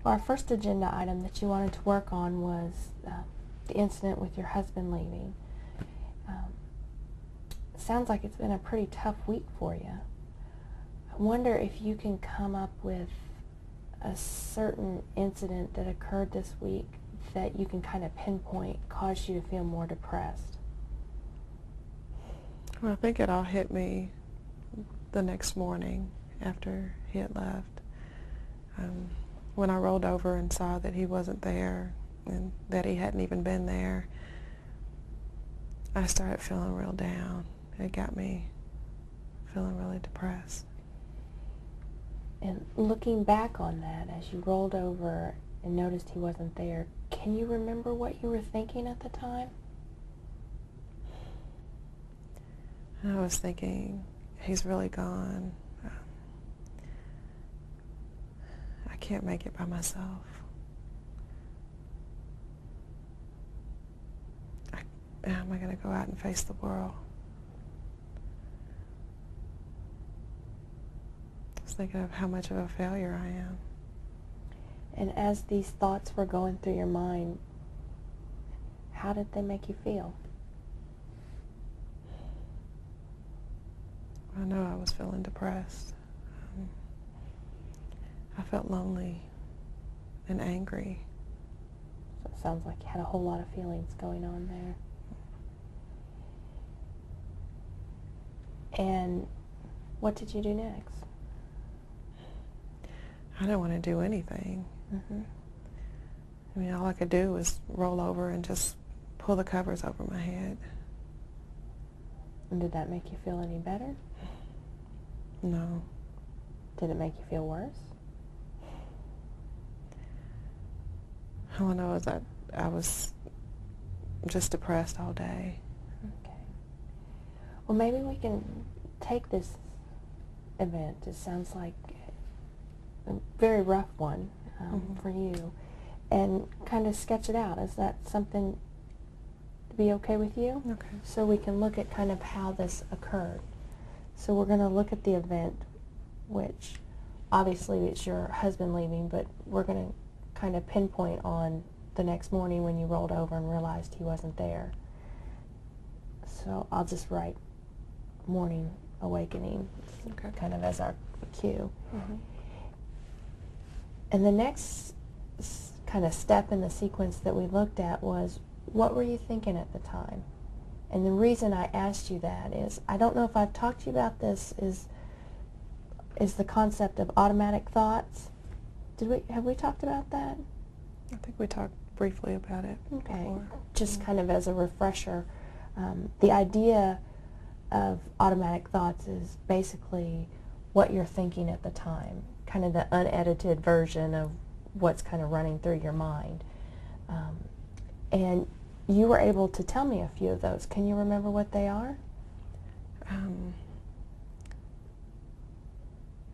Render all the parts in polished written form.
Our first agenda item that you wanted to work on was the incident with your husband leaving. Sounds like it's been a pretty tough week for you. I wonder if you can come up with a certain incident that occurred this week that you can kind of pinpoint caused you to feel more depressed. Well, I think it all hit me the next morning after he had left. When I rolled over and saw that he wasn't there and that he hadn't even been there, I started feeling real down. It got me feeling really depressed. And looking back on that, as you rolled over and noticed he wasn't there, can you remember what you were thinking at the time? I was thinking, he's really gone. I can't make it by myself. How am I going to go out and face the world? I was thinking of how much of a failure I am. And as these thoughts were going through your mind, how did they make you feel? I know I was feeling depressed. I felt lonely and angry. So it sounds like you had a whole lot of feelings going on there. And what did you do next? I didn't want to do anything. Mm-hmm. I mean, all I could do was roll over and just pull the covers over my head. And did that make you feel any better? No. Did it make you feel worse? All I know is that I was just depressed all day. Okay. Well, maybe we can take this event. It sounds like a very rough one for you, and kind of sketch it out. Is that something to be okay with you? Okay. So we can look at kind of how this occurred. So we're going to look at the event, which obviously it's your husband leaving, but we're going to kind of pinpoint on the next morning when you rolled over and realized he wasn't there. So I'll just write morning awakening, Okay. kind of as our cue. Mm-hmm. And the next kind of step in the sequence that we looked at was, what were you thinking at the time? And the reason I asked you that is, I don't know if I've talked to you about this, is the concept of automatic thoughts. Have we talked about that? I think we talked briefly about it before. Just kind of as a refresher, the idea of automatic thoughts is basically what you're thinking at the time, kind of the unedited version of what's kind of running through your mind. And you were able to tell me a few of those. Can you remember what they are?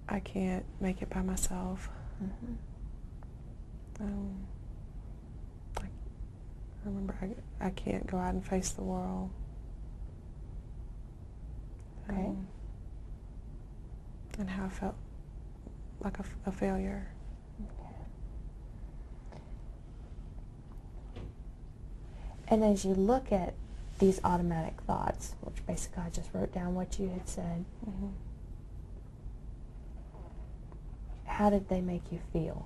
I can't make it by myself. Mm-hmm. I remember I can't go out and face the world. Okay. And how I felt like a failure. Okay. And as you look at these automatic thoughts, which basically I just wrote down what you had said, Mm-hmm. how did they make you feel?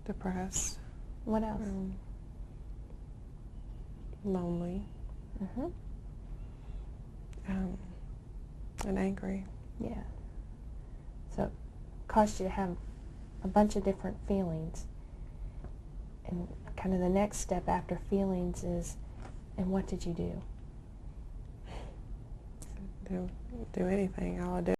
Depressed. What else? Lonely. Mm-hmm. And angry. Yeah. So it caused you to have a bunch of different feelings. And kind of the next step after feelings is, and what did you do? Do anything. All I did